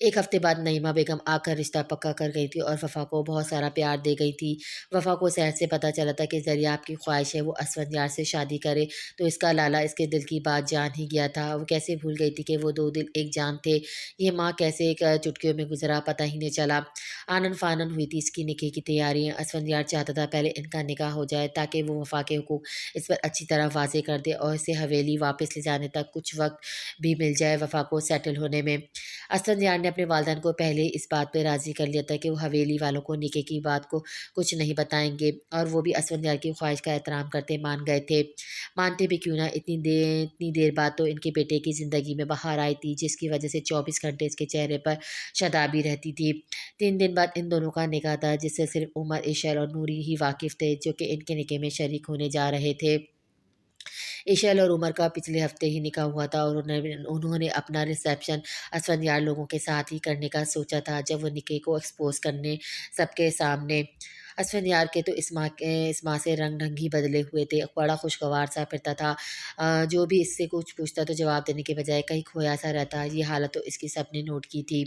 1 ہفتے بعد نعیمہ بیگم آ کر رشتہ پکا کر گئی تھی اور وفا کو بہت سارا پیار دے گئی تھی۔ وفا کو صحت سے پتہ چلا تھا کہ دریافت کی خواہش ہے وہ اسفندیار سے شادی کرے، تو اس کا لالا اس کے دل کی بات جان ہی گیا تھا۔ وہ کیسے بھول گئی تھی کہ وہ 2 دل ایک جان تھے؟ یہ ماہ کیسے ایک چٹکیوں میں گزرا پتہ ہی نہیں چلا۔ آنن فانن ہوئی تھی اس کی نکاح کی تیاریاں۔ اسفندیار چاہتا تھا پہلے ان کا نکاح ہو جائے تاکہ وہ وفا کے حقوق اس پر اچھی طرح واضح کر دے اور اسے حویلی واپس لے جانے تک کچھ وقت بھی مل جائے وفا کو سیٹل ہونے میں۔ اسفندیار نے اپنے والدین کو پہلے اس بات پہ راضی کر لیا تھا کہ وہ حویلی والوں کو نکاح کی بات کو کچھ نہیں بتائیں گے، اور وہ بھی اسفندیار کی خواہش کا احترام کرتے مان گئے تھے۔ مانتے بھی کیوں نہ، اتنی دیر بعد تو ان کے بیٹے کی زندگی میں بہار آئی تھی، جس کی وجہ سے 24 گھنٹے اس کے چہرے پر شادابی رہتی تھی۔ 3 دن بعد ان دونوں کا نکاح تھا، جس سے صرف عمر، ایشل اور نوری ہی واقف تھے، جو کہ ان کے نکاح میں شریک ہونے جا رہے تھے۔ ایشل اور عمر کا پچھلے ہفتے ہی نکاح ہوا تھا، اور انہوں نے اپنا ریسیپشن اسفندیار لوگوں کے ساتھ ہی کرنے کا سوچا تھا، جب وہ نکاح کو ایکسپوز کرنے سب کے سامنے۔ اسفندیار کے تو اس ماں سے رنگ ڈھنگ ہی بدلے ہوئے تھے، بڑا خوشگوار سا پھرتا تھا۔ جو بھی اس سے کچھ پوچھتا تو جواب دینے کے بجائے کہیں کھویا سا رہتا۔ یہ حالت تو اس کی سب نے نوٹ کی تھی۔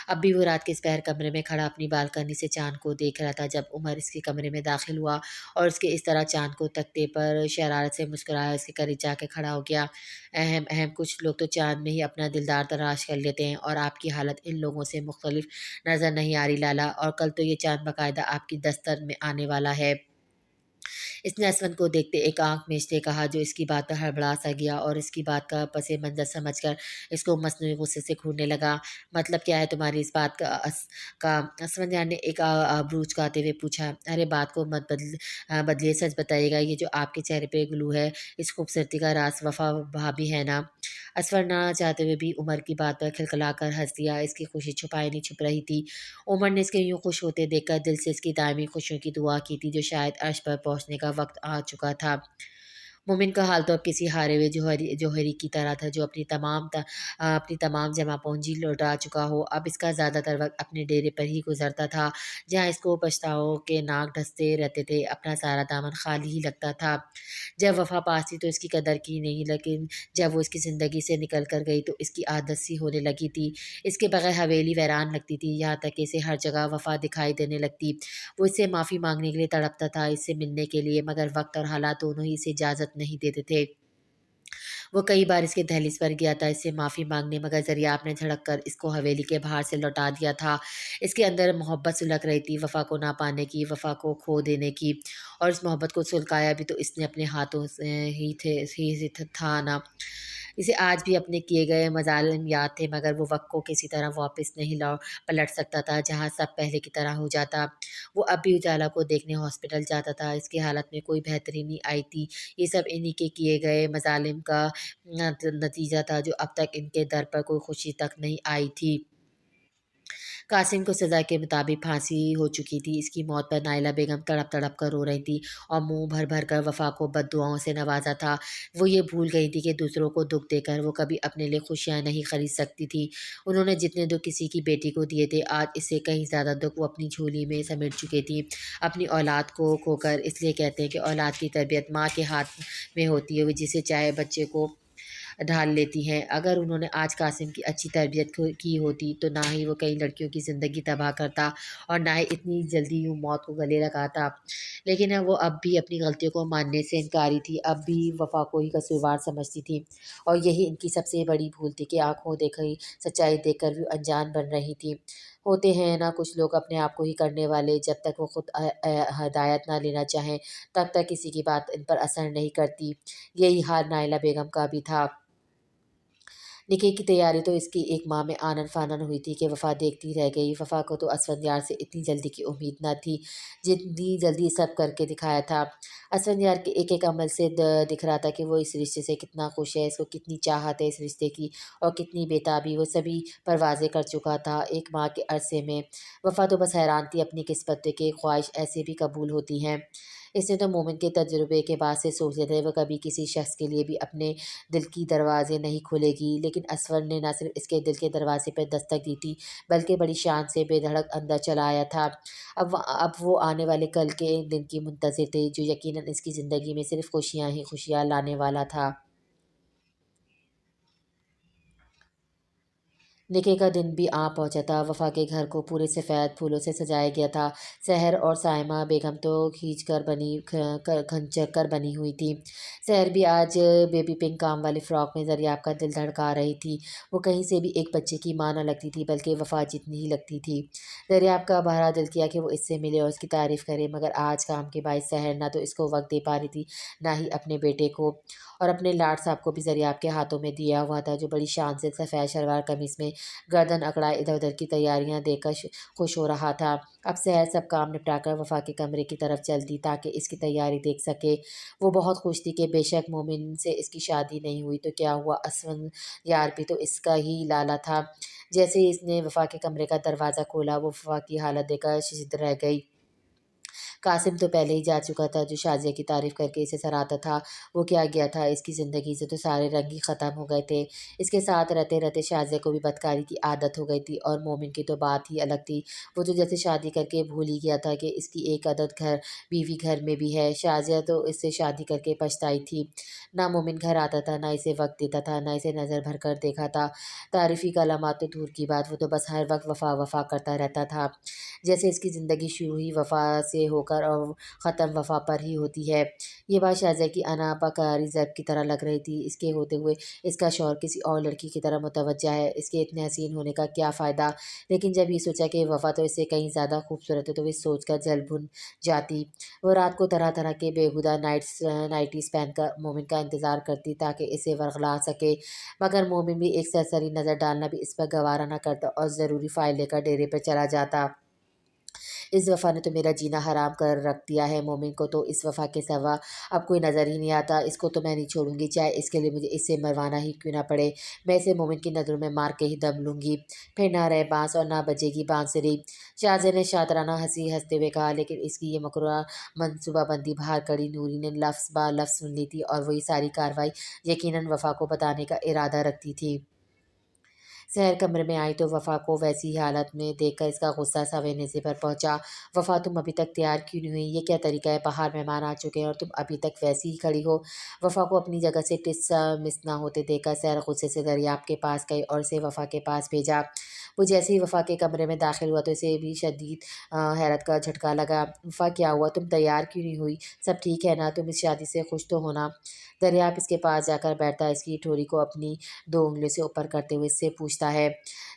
اب بھی وہ رات کے اس پہر کمرے میں کھڑا اپنی بالکنی سے چاند کو دیکھ رہا تھا جب عمر اس کے کمرے میں داخل ہوا اور اس کے اس طرح چاند کو تکتے پر شرارت سے مسکرایا، اس کے قریب جا کے کھڑا ہو گیا۔ اہم اہم کچھ لوگ تو چاند میں ہی اپنا دلدار تلاش کر لیتے ہیں اور آپ کی حالت ان لوگوں سے مختلف نظر نہیں آ رہی لالا، اور کل تو یہ چاند باقاعدہ آپ کی دستر میں آنے والا ہے۔ اس نے اسود کو دیکھتے ایک آنکھ میچتے کہا، جو اس کی بات پر ہڑبڑا سا گیا اور اس کی بات کا پس منظر سمجھ کر اس کو مصنوعی غصے سے کھورنے لگا۔ مطلب کیا ہے تمہاری اس بات کا؟ اسفندیار نے ایک آبرو اچکاتے ہوئے پوچھا۔ ارے بات کو مت بدلیے، سچ بتائیے گا، یہ جو آپ کے چہرے پہ گلو ہے، اس خوبصورتی کا راز وفا بھابھی ہے نا؟ اسفر نہ چاہتے ہوئے بھی عمر کی بات پر کھلکھلا کر ہنس دیا۔ اس کی خوشی چھپائی نہیں چھپ رہی تھی۔ عمر نے اس کے یوں خوش ہوتے دیکھ کر دل سے اس کی دائمی خوشیوں کی دعا کی تھی، جو شاید عرش پر پہنچنے کا وقت آ چکا تھا۔ مومن کا حال تو اب کسی ہارے ہوئے جوہری کی طرح تھا، جو اپنی تمام جمع پونجی لوٹا چکا ہو۔ اب اس کا زیادہ تر وقت اپنے ڈیرے پر ہی گزرتا تھا، جہاں اس کو پچھتاؤ کے ناک ڈستے رہتے تھے۔ اپنا سارا دامن خالی ہی لگتا تھا۔ جب وفا پاس تھی تو اس کی قدر کی نہیں، لیکن جب وہ اس کی زندگی سے نکل کر گئی تو اس کی عادت سی ہونے لگی تھی۔ اس کے بغیر حویلی ویران لگتی تھی، یہاں تک کہ اسے ہر جگہ وفا دکھائی دینے لگتی۔ وہ اس سے معافی مانگنے کے لیے تڑپتا تھا، اس سے ملنے کے لیے، مگر وقت اور حالات دونوں ہی اسے اجازت نہیں دیتے تھے۔ وہ کئی بار اس کے دہلیز پر گیا تھا اس سے معافی مانگنے، مگر دریافت نے جھڑک کر اس کو حویلی کے باہر سے لوٹا دیا تھا۔ اس کے اندر محبت سلگ رہی تھی، وفا کو نہ پانے کی، وفا کو کھو دینے کی، اور اس محبت کو سلگایا بھی تو اس نے اپنے ہاتھوں سے ہی تھا نا۔ اسے آج بھی اپنے کیے گئے مظالم یاد تھے، مگر وہ وقت کو کسی طرح واپس نہیں پلٹ سکتا تھا، جہاں سب پہلے کی طرح ہو جاتا۔ وہ اب بھی اجالا کو دیکھنے ہاسپٹل جاتا تھا۔ اس کی حالت میں کوئی بہتری نہیں آئی تھی۔ یہ سب انہی کے کیے گئے مظالم کا نتیجہ تھا، جو اب تک ان کے در پر کوئی خوشی تک نہیں آئی تھی۔ قاسم کو سزا کے مطابق پھانسی ہو چکی تھی۔ اس کی موت پر نائلہ بیگم تڑپ تڑپ کر رو رہی تھی اور منہ بھر بھر کر وفا کو بد دعاؤں سے نوازا تھا۔ وہ یہ بھول گئی تھی کہ دوسروں کو دکھ دے کر وہ کبھی اپنے لیے خوشیاں نہیں خرید سکتی تھی۔ انہوں نے جتنے دکھ کسی کی بیٹی کو دیے تھے، آج اس سے کہیں زیادہ دکھ وہ اپنی جھولی میں سمیٹ چکی تھی، اپنی اولاد کو کھو کر۔ اس لیے کہتے ہیں کہ اولاد کی تربیت ماں کے ہاتھ میں ہوتی ہے، وہ جسے چاہے بچے کو ڈھال لیتی ہیں۔ اگر انہوں نے آج قاسم کی اچھی تربیت کی ہوتی تو نہ ہی وہ کئی لڑکیوں کی زندگی تباہ کرتا اور نہ ہی اتنی جلدی یوں موت کو گلے لگاتا۔ لیکن وہ اب بھی اپنی غلطیوں کو ماننے سے انکاری تھی، اب بھی وفا کو ہی قصوروار سمجھتی تھی، اور یہی ان کی سب سے بڑی بھول تھی کہ آنکھوں دیکھی سچائی دیکھ کر بھی انجان بن رہی تھی۔ ہوتے ہیں نا کچھ لوگ اپنے آپ کو ہی کرنے والے، جب تک وہ خود ہدایت نہ لینا چاہیں تب تک کسی کی بات ان پر اثر نہیں کرتی۔ یہی حال نائلہ بیگم کا بھی تھا۔ نکاح کی تیاری تو اس کی ایک ماہ میں آنن فانن ہوئی تھی کہ وفا دیکھتی رہ گئی۔ وفا کو تو اسفندیار سے اتنی جلدی کی امید نہ تھی، جتنی جلدی سب کر کے دکھایا تھا۔ اسفندیار کے ایک ایک عمل سے دکھ رہا تھا کہ وہ اس رشتے سے کتنا خوش ہے، اس کو کتنی چاہت ہے اس رشتے کی، اور کتنی بےتابی۔ وہ سبھی پروازیں کر چکا تھا ایک ماہ کے عرصے میں۔ وفا تو بس حیران تھی اپنی قسمت پہ کہ خواہش ایسے بھی قبول ہوتی ہیں۔ اس نے تو مومن کے تجربے کے بعد سے سوچ لیا تھا وہ کبھی کسی شخص کے لیے بھی اپنے دل کی دروازے نہیں کھولے گی، لیکن اسفر نے نہ صرف اس کے دل کے دروازے پہ دستک دی تھی، بلکہ بڑی شان سے بے دھڑک اندر چلا آیا تھا۔ اب وہ آنے والے کل کے دن کی منتظر تھے، جو یقیناً اس کی زندگی میں صرف خوشیاں ہی خوشیاں لانے والا تھا۔ نکاح کا دن بھی آ پہنچا تھا۔ وفا کے گھر کو پورے سفید پھولوں سے سجایا گیا تھا۔ سحر اور سائمہ بیگم تو کھنچ کر بنی ہوئی تھی۔ سحر بھی آج بیبی پنک کام والی فراک میں دریافت کا دل دھڑکا رہی تھی۔ وہ کہیں سے بھی ایک بچے کی ماں نہ لگتی تھی، بلکہ وفا جتنی ہی لگتی تھی۔ دریافت کا بہرا دل کیا کہ وہ اس سے ملے اور اس کی تعریف کرے، مگر آج کام کے باعث سحر نہ تو اس کو وقت دے پا رہی تھی، نہ ہی اپنے بیٹے کو، اور اپنے لاڈ صاحب کو بھی دریافت کے ہاتھوں میں دیا ہوا تھا، جو بڑی شان سے سفید شلوار قمیص میں گردن اکڑائے ادھر ادھر کی تیاریاں دیکھ کر خوش ہو رہا تھا۔ اب سحر سب کام نپٹا کر وفا کے کمرے کی طرف چل دی تاکہ اس کی تیاری دیکھ سکے۔ وہ بہت خوش تھی کہ بے شک مومن سے اس کی شادی نہیں ہوئی تو کیا ہوا، اسفندیار بھی تو اس کا ہی لالا تھا۔ جیسے ہی اس نے وفا کے کمرے کا دروازہ کھولا، وہ وفا کی حالت دیکھ کر ششدر رہ گئی۔ قاسم تو پہلے ہی جا چکا تھا، جو شازیہ کی تعریف کر کے اسے سراہتا تھا وہ کیا گیا تھا، اس کی زندگی سے تو سارے رنگ ہی ختم ہو گئے تھے۔ اس کے ساتھ رہتے رہتے شازیہ کو بھی بدکاری کی عادت ہو گئی تھی، اور مومن کی تو بات ہی الگ تھی۔ وہ تو جیسے شادی کر کے بھول ہی گیا تھا کہ اس کی ایک عدد بیوی گھر میں بھی ہے۔ شازیہ تو اس سے شادی کر کے پچھتائی تھی، نہ مومن گھر آتا تھا، نہ اسے وقت دیتا تھا، نہ اسے نظر بھر کر دیکھا تھا۔ تعریفی کلمات تو دور کی بات، وہ تو بس ہر وقت وفا وفا کرتا رہتا تھا، جیسے اس کی زندگی شروع ہی وفا سے ہو کر اور ختم وفا پر ہی ہوتی ہے۔ یہ بات شازیہ کی انا پکاری ضرب کی طرح لگ رہی تھی۔ اس کے ہوتے ہوئے اس کا شوہر کسی اور لڑکی کی طرح متوجہ ہے، اس کے اتنے حسین ہونے کا کیا فائدہ؟ لیکن جب یہ سوچا کہ وفا تو اس سے کہیں زیادہ خوبصورت ہے تو وہ سوچ کر جل بھن جاتی۔ وہ رات کو طرح طرح کے بےہودہ نائٹیز پہن کر مومن کا انتظار کرتی تاکہ اسے ورغلا سکے، مگر مومن بھی ایک سرسری نظر ڈالنا بھی اس پر گوارا نہ کرتا اور ضروری فائل لے کر ڈیرے پہ چلا جاتا۔ اس وفا نے تو میرا جینا حرام کر رکھ دیا ہے، مومن کو تو اس وفا کے سوا اب کوئی نظر ہی نہیں آتا۔ اس کو تو میں نہیں چھوڑوں گی، چاہے اس کے لیے مجھے اس سے مروانا ہی کیوں نہ پڑے۔ میں اسے مومن کی نظروں میں مار کے ہی دم لوں گی، پھر نہ رہے بانس اور نہ بجے گی بانسری۔ شازیہ نے شاطرانہ ہنسی ہنستے ہوئے کہا، لیکن اس کی یہ مکروہ منصوبہ بندی باہر کڑی نوری نے لفظ با لفظ سن لی تھی، اور وہ یہ ساری کارروائی یقیناً وفا کو بتانے کا ارادہ رکھتی تھی۔ سحر کمرے میں آئی تو وفا کو ویسی ہی حالت میں دیکھ کر اس کا غصہ سویں نیزے پر پہنچا۔ وفا، تم ابھی تک تیار کیوں نہیں ہوئی؟ یہ کیا طریقہ ہے؟ باہر مہمان آ چکے ہیں اور تم ابھی تک ویسی ہی کھڑی ہو۔ وفا کو اپنی جگہ سے ٹس مس نہ ہوتے دیکھ کر سحر غصے سے دریاب کے پاس گئی اور اسے وفا کے پاس بھیجا۔ وہ جیسے ہی وفا کے کمرے میں داخل ہوا تو اسے بھی شدید حیرت کا جھٹکا لگا۔ وفا، کیا ہوا؟ تم تیار کیوں نہیں ہوئی؟ سب ٹھیک ہے نا؟ تم اس شادی سے خوش تو ہو نا؟ دریاب اس کے پاس جا کر بیٹھتا، اس کی ٹھوڑی کو اپنی 2 انگلیوں سے اوپر کرتے ہوئے اس سے پوچھتا ہے۔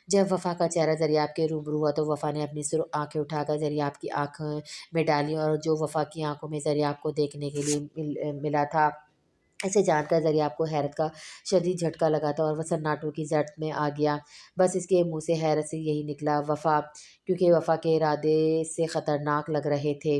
جب وفا کا چہرہ دریاب کے روبرو ہوا تو وفا نے اپنی سرخ آنکھیں اٹھا کر دریاب کی آنکھوں میں ڈالی، اور جو وفا کی آنکھوں میں دریاب کو دیکھنے کے لیے ملا تھا، اسے جان کر دریاب کو حیرت کا شدید جھٹکا لگا تھا اور وہ سناٹوں کی زرد میں آ گیا۔ بس اس کے منہ سے حیرت سے یہی نکلا، وفا، کیونکہ وفا کے ارادے سے خطرناک لگ رہے تھے۔